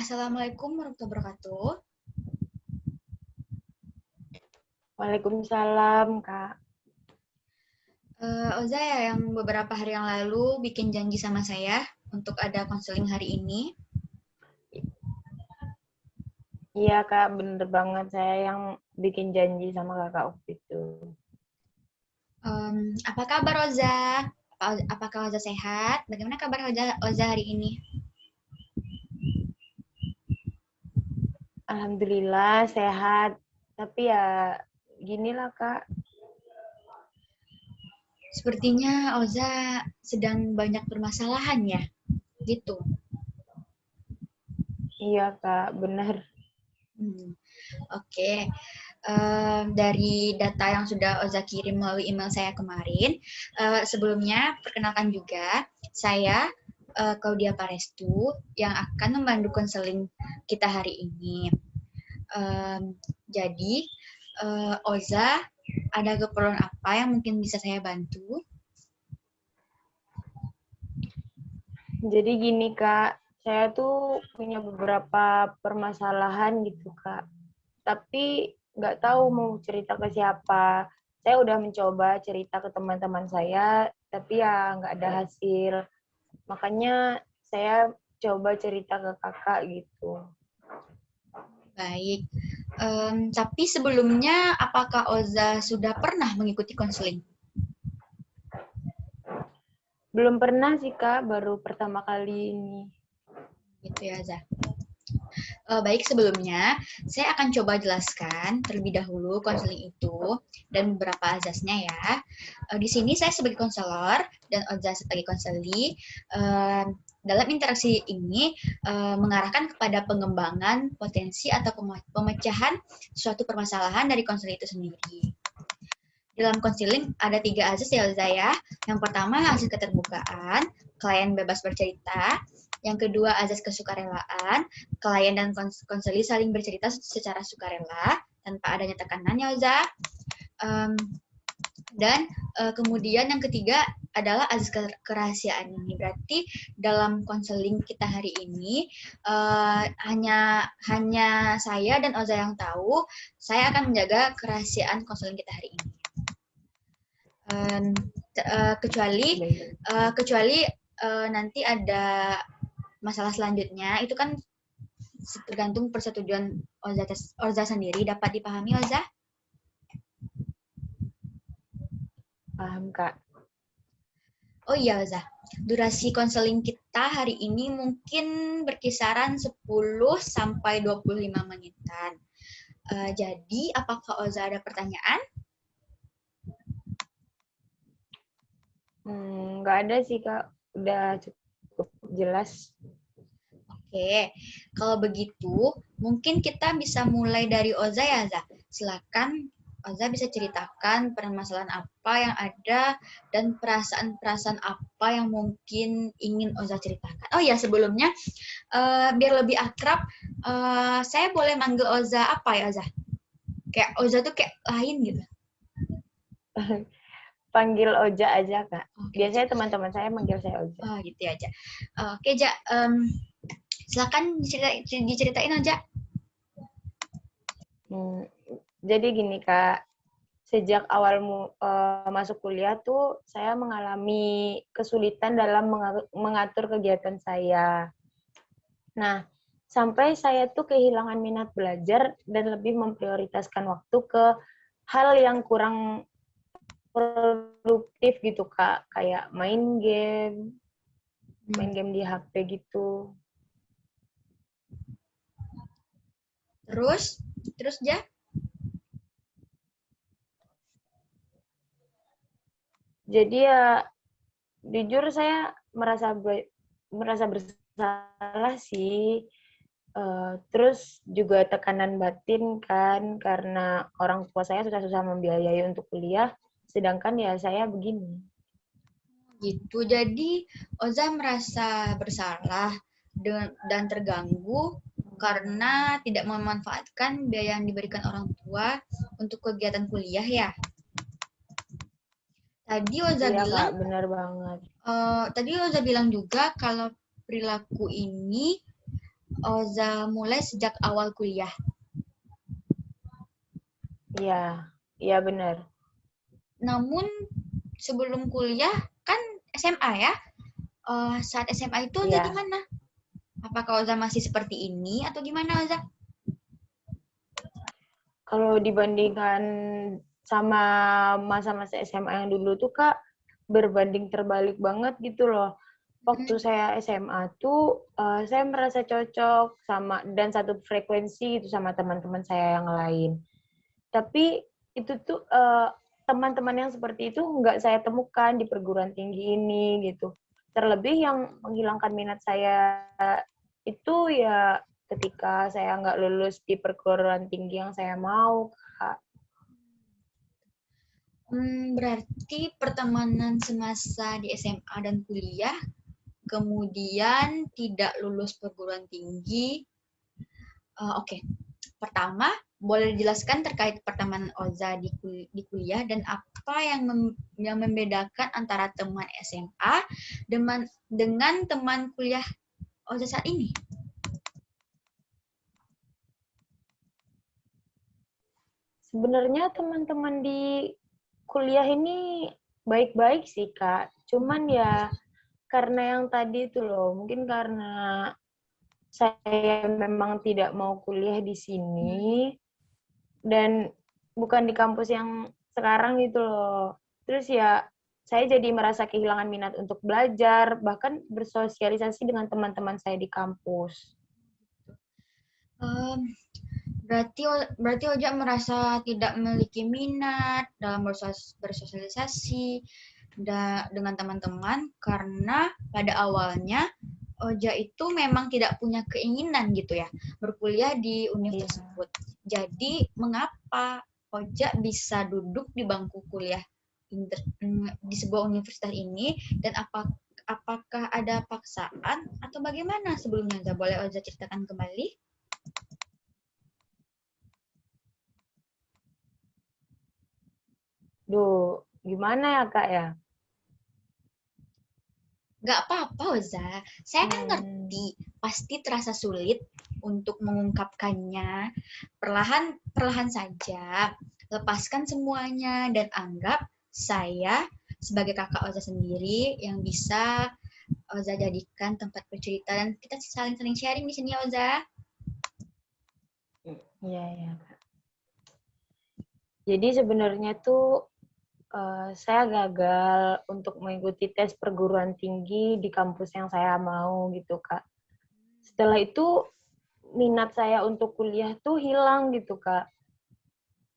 Assalamualaikum warahmatullahi wabarakatuh. Waalaikumsalam, Kak. Oza ya yang beberapa hari yang lalu bikin janji sama saya untuk ada konseling hari ini. Iya, Kak, bener banget. Saya yang bikin janji sama Kakak waktu itu. Apa kabar Oza? Apakah Oza sehat? Bagaimana kabar Oza hari ini? Alhamdulillah sehat. Tapi ya ginilah, Kak. Sepertinya Oza sedang banyak permasalahan ya, gitu. Iya, Kak, bener. Oke. Dari data yang sudah Oza kirim melalui email saya kemarin, sebelumnya perkenalkan juga saya Claudia Parestu yang akan membantu konseling kita hari ini. Jadi Oza ada keperluan apa yang mungkin bisa saya bantu? Jadi gini, Kak. Saya tuh punya beberapa permasalahan gitu, Kak. Tapi nggak tahu mau cerita ke siapa. Saya udah mencoba cerita ke teman-teman saya, tapi ya nggak ada hasil. Makanya saya coba cerita ke kakak gitu. Baik. Tapi sebelumnya apakah Oza sudah pernah mengikuti konseling? Belum pernah sih, Kak. Baru pertama kali ini. Gitu ya, Oza. Baik, sebelumnya saya akan coba jelaskan terlebih dahulu konseling itu dan beberapa azasnya ya. Di sini saya sebagai konselor dan Oza sebagai konseli. Dalam interaksi ini mengarahkan kepada pengembangan potensi atau pemecahan suatu permasalahan dari konseling itu sendiri. Dalam konseling ada 3 azas ya Oza ya. Yang pertama azas keterbukaan, klien bebas bercerita. Yang kedua azas kesukarelaan, klien dan konseli saling bercerita secara sukarela tanpa adanya tekanan ya Oza. Dan kemudian yang ketiga adalah azas kerahasiaan ini. Berarti dalam konseling kita hari ini hanya saya dan Oza yang tahu. Saya akan menjaga kerahasiaan konseling kita hari ini. Kecuali nanti ada masalah selanjutnya, itu kan tergantung persetujuan Oza sendiri. Dapat dipahami Oza? Paham, Kak. Oh iya Oza, durasi konseling kita hari ini mungkin berkisaran 10 sampai 25 menitan. Jadi apakah Oza ada pertanyaan? Nggak ada sih, Kak. Udah cukup jelas. Oke, kalau begitu mungkin kita bisa mulai dari Oza ya, Oza. Silakan Oza bisa ceritakan permasalahan apa yang ada dan perasaan-perasaan apa yang mungkin ingin Oza ceritakan. Oh ya, sebelumnya biar lebih akrab, saya boleh manggil Oza apa ya, Oza? Kayak Oza tuh kayak lain gitu. Panggil Oja aja, Kak. Oke, Oza. Biasanya teman-teman saya manggil saya Oja. Oh, gitu ya, Oza. Oke, Oza. Silakan diceritain aja. Jadi gini, Kak. Sejak awal masuk kuliah tuh saya mengalami kesulitan dalam mengatur kegiatan saya. Nah, sampai saya tuh kehilangan minat belajar dan lebih memprioritaskan waktu ke hal yang kurang produktif gitu, Kak. Kayak main game di HP gitu. Terus Ja? Jadi ya jujur saya merasa bersalah sih. Terus juga tekanan batin kan karena orang tua saya susah-susah membiayai untuk kuliah, sedangkan ya saya begini. Gitu. Jadi Oza merasa bersalah dan terganggu karena tidak memanfaatkan biaya yang diberikan orang tua untuk kegiatan kuliah ya. Tadi Oza Iya, bilang, Kak, benar banget. juga kalau perilaku ini Oza mulai sejak awal kuliah. Iya, iya benar. Namun sebelum kuliah kan SMA ya. Saat SMA itu Oza Iya. gimana? Apakah Oza masih seperti ini atau gimana Oza? Kalau dibandingkan sama masa-masa SMA yang dulu tuh Kak, berbanding terbalik banget gitu loh. Waktu saya SMA tuh saya merasa cocok sama dan satu frekuensi itu sama teman-teman saya yang lain. Tapi itu tuh teman-teman yang seperti itu nggak saya temukan di perguruan tinggi ini gitu. Terlebih yang menghilangkan minat saya itu ya ketika saya nggak lulus di perguruan tinggi yang saya mau, Kak. Berarti pertemanan semasa di SMA dan kuliah, kemudian tidak lulus perguruan tinggi. Oke. Pertama, boleh dijelaskan terkait pertemanan Oza di kuliah dan apa yang membedakan antara teman SMA dengan teman kuliah Oza saat ini? Sebenarnya teman-teman di kuliah ini baik-baik sih, Kak. Cuman ya karena yang tadi itu loh, mungkin karena saya memang tidak mau kuliah di sini dan bukan di kampus yang sekarang gitu loh. Terus ya saya jadi merasa kehilangan minat untuk belajar, bahkan bersosialisasi dengan teman-teman saya di kampus. Um, berarti Oja merasa tidak memiliki minat dalam bersosialisasi dengan teman-teman karena pada awalnya Oja itu memang tidak punya keinginan gitu ya berkuliah di univ tersebut. Jadi mengapa Oja bisa duduk di bangku kuliah di sebuah universitas ini dan apakah ada paksaan atau bagaimana sebelumnya? Oja boleh Oja ceritakan kembali? Duh, gimana ya Kak ya? Gak apa-apa, Oza. Saya kan ngerti, pasti terasa sulit untuk mengungkapkannya. Perlahan saja, lepaskan semuanya dan anggap saya sebagai kakak Oza sendiri yang bisa Oza jadikan tempat bercerita dan kita saling-saling sharing di sini, Oza. Iya, iya. Jadi sebenarnya tuh saya gagal untuk mengikuti tes perguruan tinggi di kampus yang saya mau gitu, Kak. Setelah itu minat saya untuk kuliah tuh hilang gitu, Kak.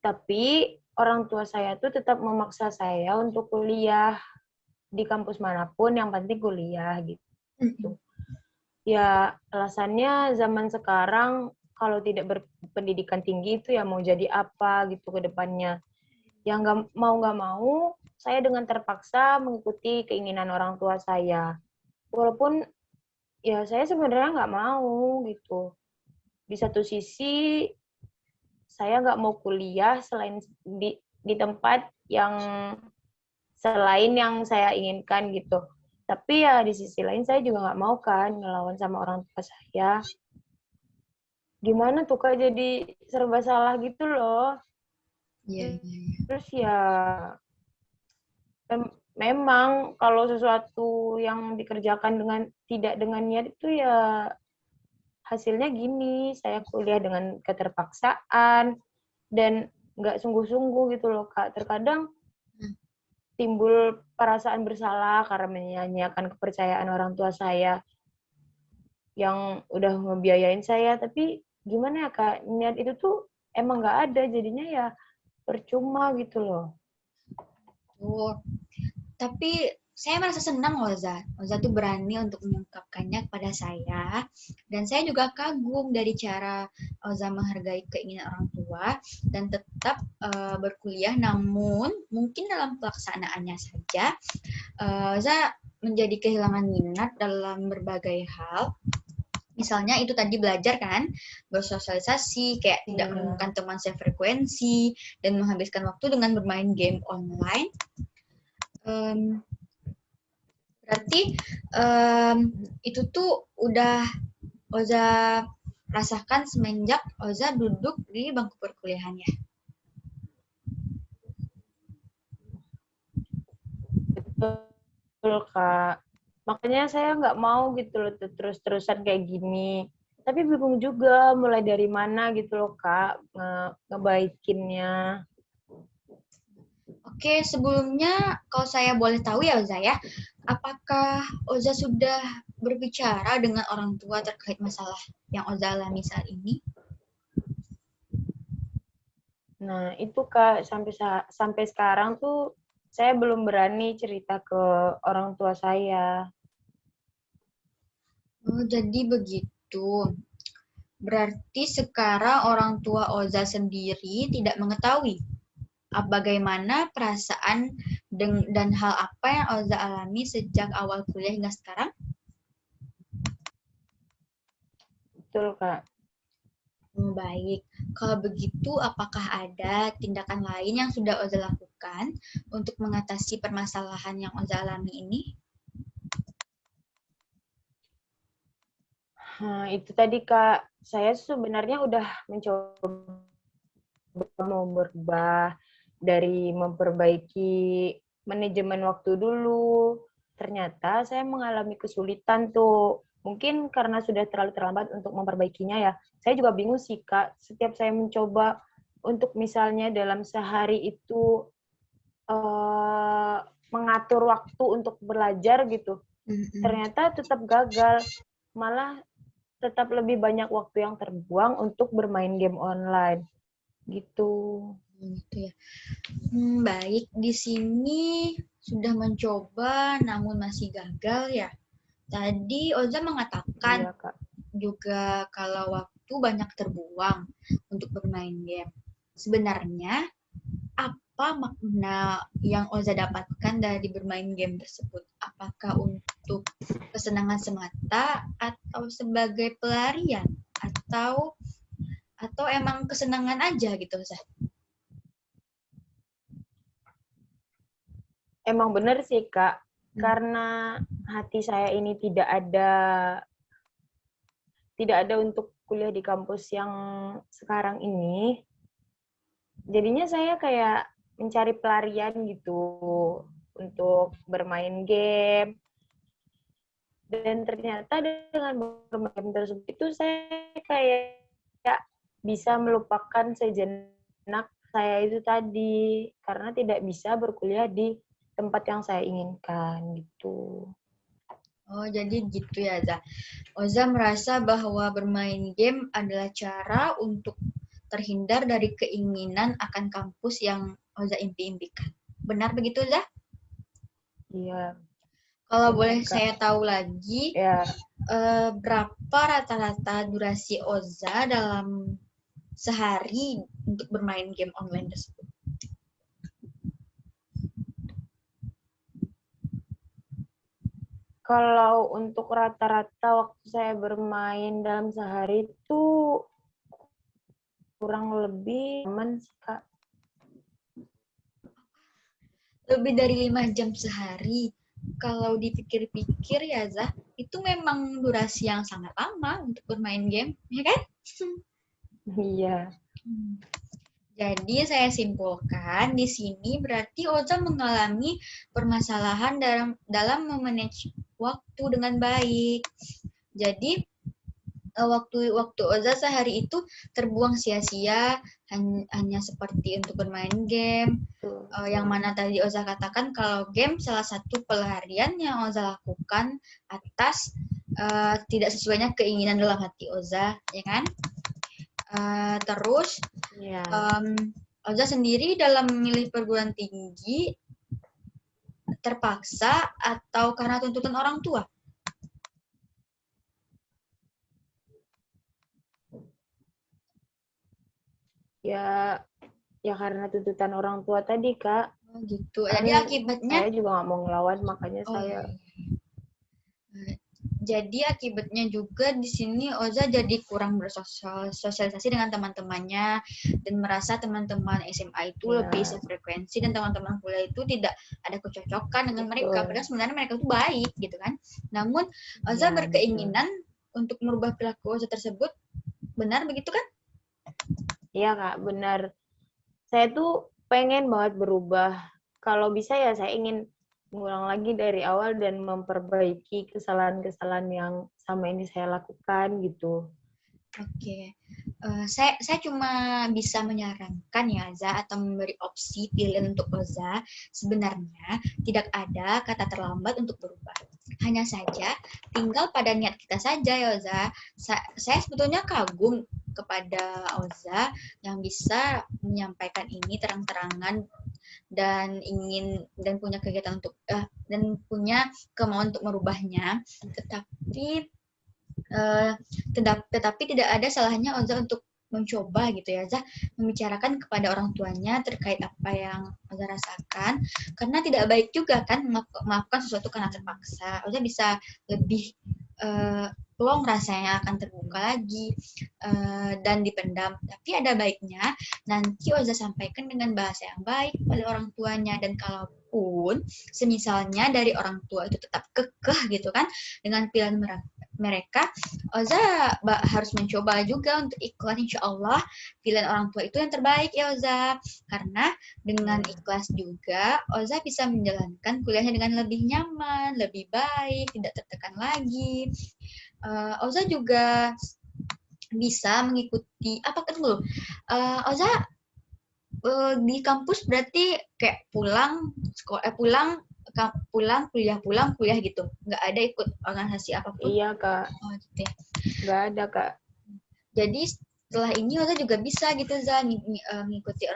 Tapi orang tua saya tuh tetap memaksa saya untuk kuliah di kampus manapun, yang penting kuliah gitu. Ya, alasannya zaman sekarang kalau tidak berpendidikan tinggi itu ya mau jadi apa gitu ke depannya. Yang nggak mau, saya dengan terpaksa mengikuti keinginan orang tua saya. Walaupun ya saya sebenarnya nggak mau gitu. Di satu sisi saya nggak mau kuliah selain di tempat yang selain yang saya inginkan gitu. Tapi ya di sisi lain saya juga nggak mau kan ngelawan sama orang tua saya. Gimana tuh Kak jadi serba salah gitu loh. Iya, iya, iya. Terus ya memang kalau sesuatu yang dikerjakan tidak dengan niat itu ya hasilnya gini, saya kuliah dengan keterpaksaan dan nggak sungguh-sungguh gitu loh Kak. Terkadang timbul perasaan bersalah karena menyanyiakan kepercayaan orang tua saya yang udah ngebiayain saya, tapi gimana ya Kak, niat itu tuh emang nggak ada, jadinya ya percuma gitu loh. Oh, tapi saya merasa senang Oza. Oza tuh berani untuk mengungkapkannya kepada saya. Dan saya juga kagum dari cara Oza menghargai keinginan orang tua dan tetap berkuliah. Namun mungkin dalam pelaksanaannya saja Oza menjadi kehilangan minat dalam berbagai hal. Misalnya itu tadi belajar kan, bersosialisasi, kayak tidak menemukan teman sefrekuensi, dan menghabiskan waktu dengan bermain game online. Berarti itu tuh udah Oza rasakan semenjak Oza duduk di bangku perkuliahannya? Betul, Kak. Makanya saya nggak mau gitu loh terus-terusan kayak gini. Tapi bingung juga mulai dari mana gitu loh, Kak, ngebaikinnya. Oke, sebelumnya kalau saya boleh tahu ya Oza ya, apakah Oza sudah berbicara dengan orang tua terkait masalah yang Oza alami saat ini? Nah, itu Kak, sampai sekarang tuh saya belum berani cerita ke orang tua saya. Oh, jadi begitu. Berarti sekarang orang tua Oza sendiri tidak mengetahui bagaimana perasaan dan hal apa yang Oza alami sejak awal kuliah hingga sekarang? Betul, Kak. Baik, kalau begitu apakah ada tindakan lain yang sudah Oza lakukan untuk mengatasi permasalahan yang Oza alami ini? Nah, itu tadi Kak, saya sebenarnya udah mencoba mau berubah dari memperbaiki manajemen waktu dulu. Ternyata saya mengalami kesulitan tuh. Mungkin karena sudah terlalu terlambat untuk memperbaikinya ya. Saya juga bingung sih Kak, setiap saya mencoba untuk misalnya dalam sehari itu mengatur waktu untuk belajar gitu, ternyata tetap gagal. Malah tetap lebih banyak waktu yang terbuang untuk bermain game online gitu. Gitu ya. Baik, di sini sudah mencoba namun masih gagal ya. Tadi Oza mengatakan Iya Kak. juga kalau waktu banyak terbuang untuk bermain game. Sebenarnya apa makna yang Oza dapatkan dari bermain game tersebut? Apakah untuk kesenangan semata atau sebagai pelarian atau emang kesenangan aja gitu, Oza? Emang bener sih Kak, karena hati saya ini tidak ada untuk kuliah di kampus yang sekarang ini, jadinya saya kayak mencari pelarian gitu untuk bermain game. Dan ternyata dengan bermain game tersebut itu saya kayak bisa melupakan sejenak saya itu tadi karena tidak bisa berkuliah di tempat yang saya inginkan gitu. Oh, jadi gitu ya, Oza. Oza merasa bahwa bermain game adalah cara untuk terhindar dari keinginan akan kampus yang Oza impi-impikan. Benar begitu, Oza? Iya, Kalau benar boleh Kak. saya tahu lagi, Ya, berapa rata-rata durasi Oza dalam sehari untuk bermain game online tersebut? kalau untuk rata-rata waktu saya bermain dalam sehari itu kurang lebih aman sih Kak. Lebih dari 5 jam sehari. Kalau dipikir-pikir ya, Zah, itu memang durasi yang sangat lama untuk bermain game, ya kan? Iya. Jadi saya simpulkan di sini berarti Oza mengalami permasalahan dalam memanage waktu dengan baik. Jadi waktu Oza sehari itu terbuang sia-sia hanya seperti untuk bermain game. Yang mana tadi Oza katakan kalau game salah satu pelarian yang Oza lakukan atas tidak sesuainya keinginan dalam hati Oza, ya kan? Terus Oza sendiri dalam memilih perguruan tinggi terpaksa atau karena tuntutan orang tua? Ya karena tuntutan orang tua tadi Kak. Oh gitu. Kan Jadi akibatnya saya juga nggak mau ngelawan, makanya saya jadi akibatnya juga di sini Oza jadi kurang bersosialisasi dengan teman-temannya dan merasa teman-teman SMA itu lebih sefrekuensi dan teman-teman kuliah itu tidak ada kecocokan dengan mereka. Padahal sebenarnya mereka itu baik gitu kan. Namun Oza berkeinginan untuk merubah perilaku Oza tersebut Benar begitu kan? Iya Kak, benar. Saya tuh pengen banget berubah. Kalau bisa ya saya ingin mengulang lagi dari awal dan memperbaiki kesalahan-kesalahan yang sama ini saya lakukan gitu. Oke. Saya cuma bisa menyarankan ya, Za, atau memberi opsi pilihan untuk Oza. Sebenarnya tidak ada kata terlambat untuk berubah. Hanya saja tinggal pada niat kita saja ya, Oza. Saya sebetulnya kagum kepada Oza yang bisa menyampaikan ini terang-terangan dan punya kegiatan untuk dan punya kemauan untuk merubahnya. Tetapi tetapi tidak ada salahnya Oza untuk mencoba gitu ya, Oza, membicarakan kepada orang tuanya terkait apa yang Oza rasakan, karena tidak baik juga kan melakukan sesuatu karena terpaksa. Oza bisa lebih plong rasanya akan terbuka lagi dan dipendam. Tapi ada baiknya nanti Oza sampaikan dengan bahasa yang baik pada orang tuanya, dan kalaupun semisalnya dari orang tua itu tetap kekeh gitu kan dengan pilihan mereka, Oza harus mencoba juga untuk ikhlas. Insya Allah pilihan orang tua itu yang terbaik ya Oza, karena dengan ikhlas juga Oza bisa menjalankan kuliahnya dengan lebih nyaman, lebih baik, tidak tertekan lagi. Oza juga bisa mengikuti apa kan dulu? Oza di kampus berarti kayak pulang pulang kuliah gitu, nggak ada ikut organisasi apapun. Iya Kak. Oh, gitu ya. Nggak ada Kak. Jadi setelah ini Oza juga bisa gitu Za mengikuti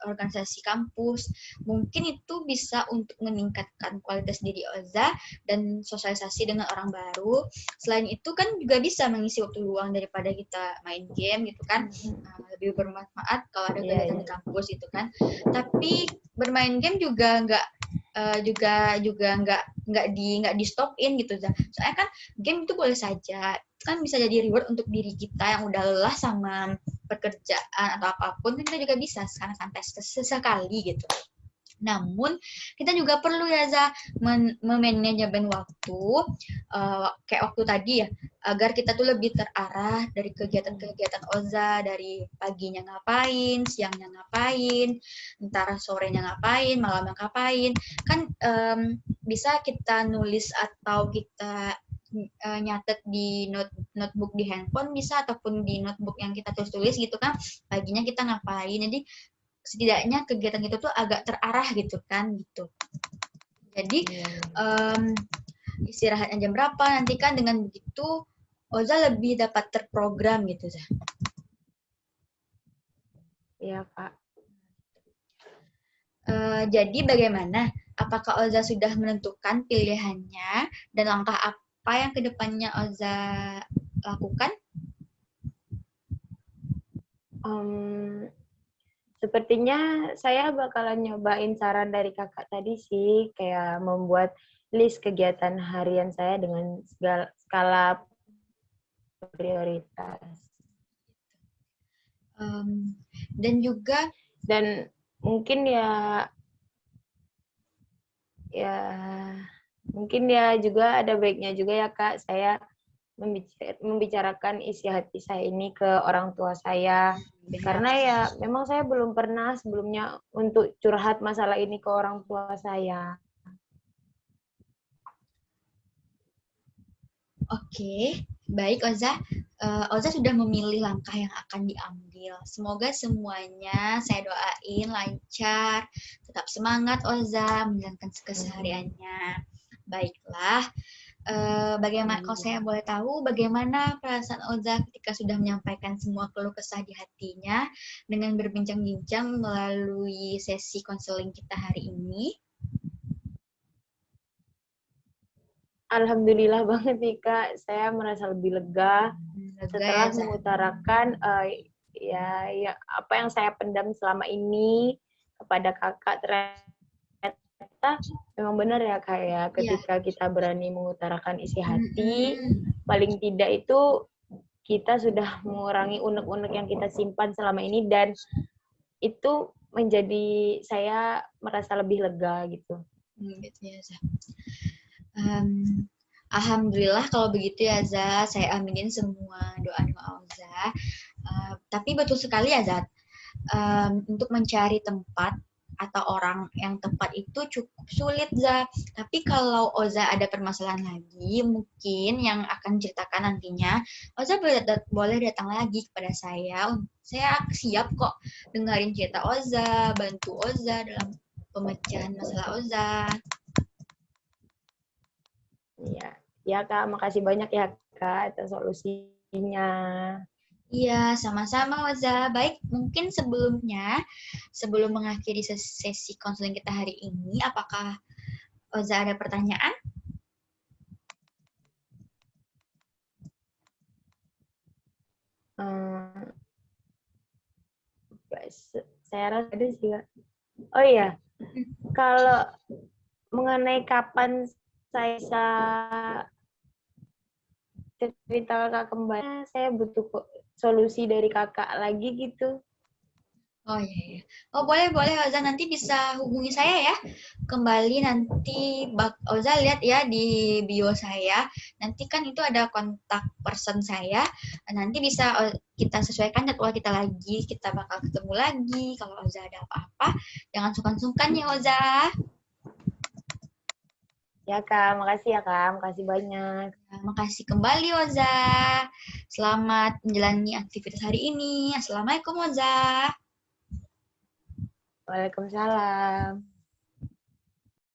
organisasi kampus. Mungkin itu bisa untuk meningkatkan kualitas diri Oza dan sosialisasi dengan orang baru. Selain itu kan juga bisa mengisi waktu luang daripada kita main game gitu kan. Lebih bermanfaat kalau ada kegiatan di kampus itu kan. Tapi bermain game juga nggak di stopin gitu Za. Soalnya kan game itu boleh saja kan bisa jadi reward untuk diri kita yang udah lelah sama pekerjaan atau apapun, kan kita juga bisa sampai sesekali gitu. Namun kita juga perlu ya Za memanajemen waktu kayak waktu tadi ya, agar kita tuh lebih terarah dari kegiatan-kegiatan Oza, dari paginya ngapain, siangnya ngapain, entar sorenya ngapain, malamnya ngapain. Kan bisa kita nulis atau kita nyatet di notebook di handphone bisa, ataupun di notebook yang kita tulis gitu kan, paginya kita ngapain. Jadi setidaknya kegiatan kita tuh agak terarah gitu kan gitu. Jadi istirahatnya jam berapa, nanti kan dengan begitu Oza lebih dapat terprogram gitu. Iya Kak. Jadi bagaimana? Apakah Oza sudah menentukan pilihannya dan langkah apa yang kedepannya Oza lakukan? Sepertinya saya bakalan nyobain saran dari kakak tadi sih, kayak membuat list kegiatan harian saya dengan skala prioritas. Dan juga mungkin mungkin juga ada baiknya juga ya Kak, saya membicarakan isi hati saya ini ke orang tua saya. Karena ya memang saya belum pernah sebelumnya untuk curhat masalah ini ke orang tua saya. Oke, baik Oza. Oza sudah memilih langkah yang akan diambil. Semoga semuanya saya doain lancar, tetap semangat Oza menjalankan kesehariannya. Baiklah, bagaimana kalau saya boleh tahu bagaimana perasaan Oza ketika sudah menyampaikan semua keluh kesah di hatinya dengan berbincang-bincang melalui sesi konseling kita hari ini? Alhamdulillah banget nih Kak, saya merasa lebih lega setelah mengutarakan ya apa yang saya pendam selama ini kepada kakak. Ternyata memang benar ya Kak ya, ketika kita berani mengutarakan isi hati, paling tidak itu kita sudah mengurangi unek-unek yang kita simpan selama ini, dan itu menjadi saya merasa lebih lega gitu. Gitu ya, Za. Alhamdulillah kalau begitu ya Za, saya aminin semua doa-doa Oza. Tapi betul sekali ya, Zat. Untuk mencari tempat atau orang yang tepat itu cukup sulit, Za. Tapi kalau Oza ada permasalahan lagi, mungkin yang akan ceritakan nantinya, Oza boleh datang lagi kepada saya. Saya siap kok dengerin cerita Oza, bantu Oza dalam pemecahan masalah Oza. Iya, ya Kak, makasih banyak ya Kak atas solusinya. Iya, sama-sama Oza. Baik, mungkin sebelum mengakhiri sesi konseling kita hari ini, apakah Oza ada pertanyaan? Saya rasa ada sih Kak. Oh iya, kalau mengenai kapan saya bisa cerita kakak kembali, saya butuh solusi dari kakak lagi gitu. Oh iya, iya. Oh boleh Oza, nanti bisa hubungi saya ya. Kembali nanti Oza lihat ya di bio saya. Nanti kan itu ada kontak person saya. Nanti bisa kita sesuaikan jadwal kita lagi. Kita bakal ketemu lagi. Kalau Oza ada apa-apa, jangan sungkan-sungkan ya Oza. Ya Kak, makasih ya Kak, makasih banyak. Makasih kembali Oza. Selamat menjalani aktivitas hari ini. Assalamualaikum Oza. Waalaikumsalam.